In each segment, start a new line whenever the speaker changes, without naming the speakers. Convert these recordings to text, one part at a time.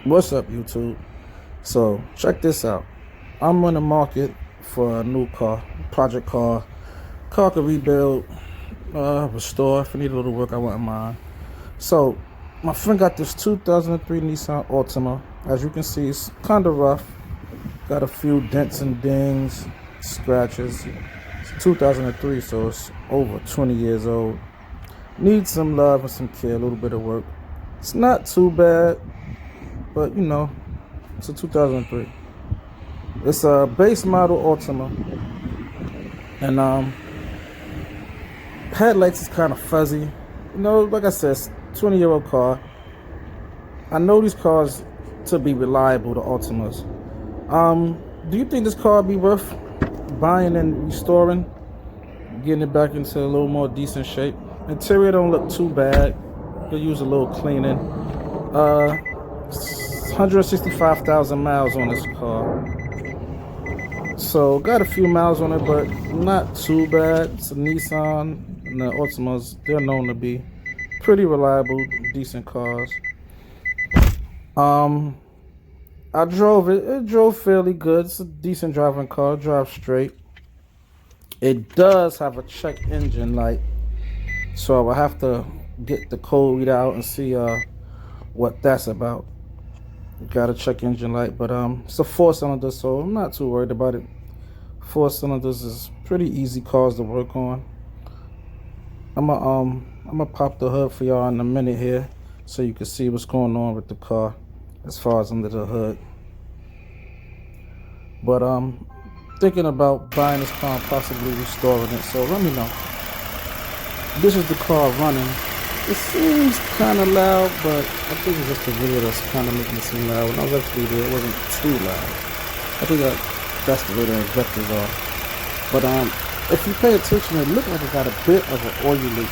What's up, YouTube? So check this out. I'm on the market for a new car, project car. Car could rebuild, restore. If I need a little work, I wouldn't mind. So my friend got this 2003 Nissan Altima. As you can see, it's kind of rough. Got a few dents and dings, scratches. It's 2003, so it's over 20 years old. Needs some love and some care, a little bit of work. It's not too bad, but it's a 2003. It's a base model Altima, and headlights is kind of fuzzy. Like I said, it's a 20-year-old car. I know these cars to be reliable, the Altimas. Do you think this car would be worth buying and restoring, getting it back into a little more decent shape? Interior don't look too bad. Could use a little cleaning. 165,000 miles on this car. So got a few miles on it, but not too bad. It's a Nissan, and the Altimas, they're known to be pretty reliable, decent cars. I drove it. It drove fairly good. It's a decent driving car. Drives straight. It does have a check engine light, so I will have to get the code read out and see what that's about. Got a check engine light, but it's a 4-cylinder, so I'm not too worried about it. 4 cylinders is pretty easy cars to work on. I'm gonna pop the hood for y'all in a minute here, so you can see what's going on with the car as far as under the hood. But thinking about buying this car and possibly restoring it. So let me know. This is the car running. It seems kind of loud, but I think it's just the video that's kind of making it seem loud. When I was actually there, it wasn't too loud. I think that's the way the injectors are. But if you pay attention, it looks like it got a bit of an oil leak.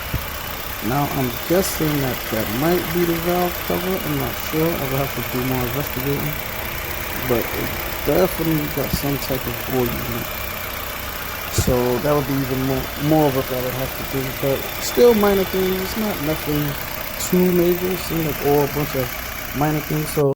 Now I'm guessing that might be the valve cover. I'm not sure. I will have to do more investigating. But it definitely got some type of oil leak. So that would be even more of what I would have to do, but still minor things. It's not nothing too major. It seems like all a bunch of minor things. So